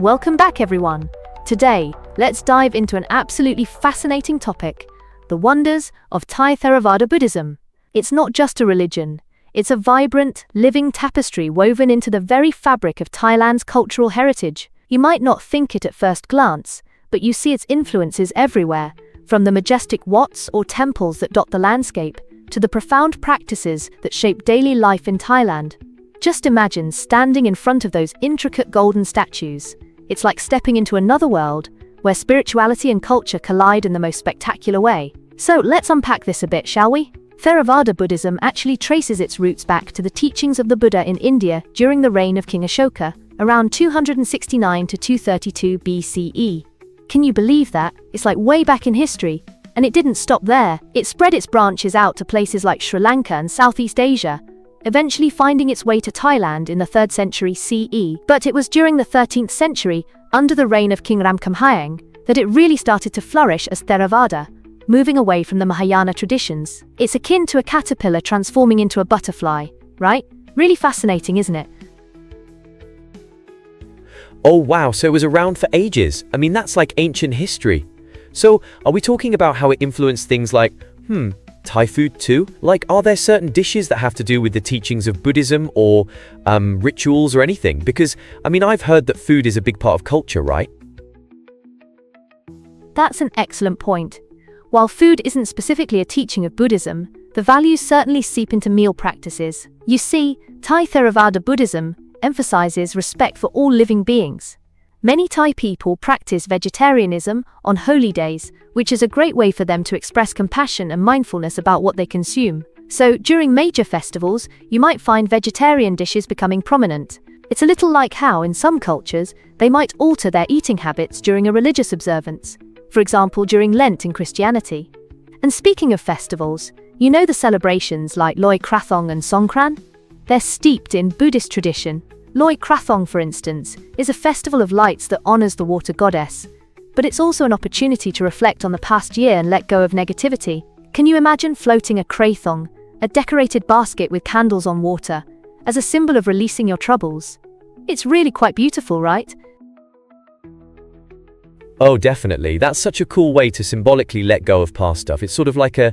Welcome back, everyone. Today, let's dive into an absolutely fascinating topic, the wonders of Thai Theravada Buddhism. It's not just a religion, it's a vibrant, living tapestry woven into the very fabric of Thailand's cultural heritage. You might not think it at first glance, but you see its influences everywhere, from the majestic wats or temples that dot the landscape, to the profound practices that shape daily life in Thailand. Just imagine standing in front of those intricate golden statues. It's like stepping into another world, where spirituality and culture collide in the most spectacular way. So let's unpack this a bit, shall we? Theravada Buddhism actually traces its roots back to the teachings of the Buddha in India during the reign of King Ashoka, around 269 to 232 BCE. Can you believe that? It's like way back in history. And it didn't stop there. It spread its branches out to places like Sri Lanka and Southeast Asia, eventually finding its way to Thailand in the 3rd century CE. But it was during the 13th century, under the reign of King Ramkhamhaeng, that it really started to flourish as Theravada, moving away from the Mahayana traditions. It's akin to a caterpillar transforming into a butterfly, right? Really fascinating, isn't it? Oh wow, so it was around for ages. I mean, that's like ancient history. So, are we talking about how it influenced things like, Thai food too? Like, are there certain dishes that have to do with the teachings of Buddhism or rituals or anything? Because, I mean, I've heard that food is a big part of culture, right? That's an excellent point. While food isn't specifically a teaching of Buddhism, the values certainly seep into meal practices. You see, Thai Theravada Buddhism emphasizes respect for all living beings. Many Thai people practice vegetarianism on holy days, which is a great way for them to express compassion and mindfulness about what they consume. So, during major festivals, you might find vegetarian dishes becoming prominent. It's a little like how, in some cultures, they might alter their eating habits during a religious observance, for example during Lent in Christianity. And speaking of festivals, you know the celebrations like Loi Krathong and Songkran? They're steeped in Buddhist tradition. Loi Krathong, for instance, is a festival of lights that honors the water goddess. But it's also an opportunity to reflect on the past year and let go of negativity. Can you imagine floating a krathong, a decorated basket with candles on water, as a symbol of releasing your troubles? It's really quite beautiful, right? Oh, definitely. That's such a cool way to symbolically let go of past stuff. It's sort of like a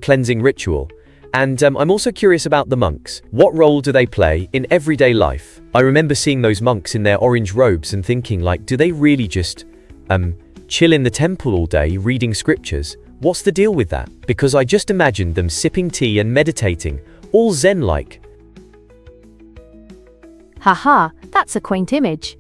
cleansing ritual. And I'm also curious about the monks. What role do they play in everyday life? I remember seeing those monks in their orange robes and thinking, like, do they really just chill in the temple all day reading scriptures? What's the deal with that? Because I just imagined them sipping tea and meditating, all zen-like. Haha, that's a quaint image.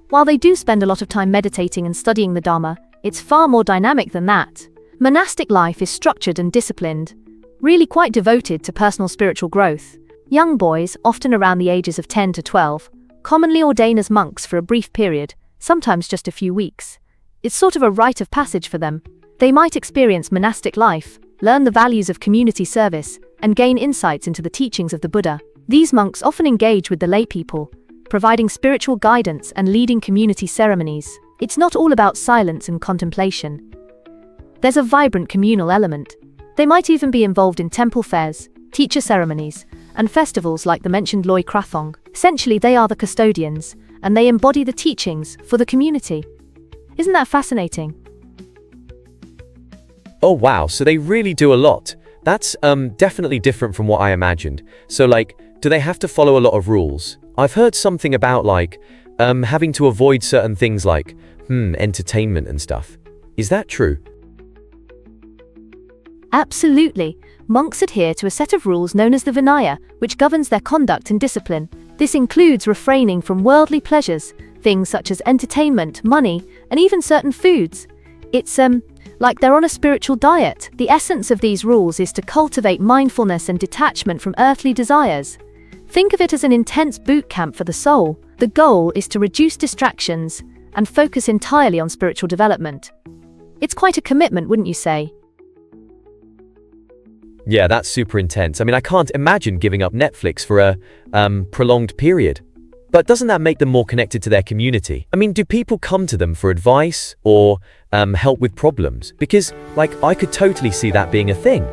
While they do spend a lot of time meditating and studying the Dharma, it's far more dynamic than that. Monastic life is structured and disciplined, really quite devoted to personal spiritual growth. Young boys, often around the ages of 10 to 12, commonly ordain as monks for a brief period, sometimes just a few weeks. It's sort of a rite of passage for them. They might experience monastic life, learn the values of community service, and gain insights into the teachings of the Buddha. These monks often engage with the lay people, providing spiritual guidance and leading community ceremonies. It's not all about silence and contemplation. There's a vibrant communal element. They might even be involved in temple fairs, teacher ceremonies, and festivals like the mentioned Loi Krathong. Essentially, they are the custodians, and they embody the teachings for the community. Isn't that fascinating? Oh wow, so they really do a lot. That's definitely different from what I imagined. So like, do they have to follow a lot of rules? I've heard something about like, having to avoid certain things like, entertainment and stuff. Is that true? Absolutely. Monks adhere to a set of rules known as the Vinaya, which governs their conduct and discipline. This includes refraining from worldly pleasures, things such as entertainment, money, and even certain foods. It's like they're on a spiritual diet. The essence of these rules is to cultivate mindfulness and detachment from earthly desires. Think of it as an intense boot camp for the soul. The goal is to reduce distractions and focus entirely on spiritual development. It's quite a commitment, wouldn't you say? Yeah, that's super intense. I mean, I can't imagine giving up Netflix for a prolonged period. But doesn't that make them more connected to their community? I mean, do people come to them for advice or help with problems? Because, like, I could totally see that being a thing.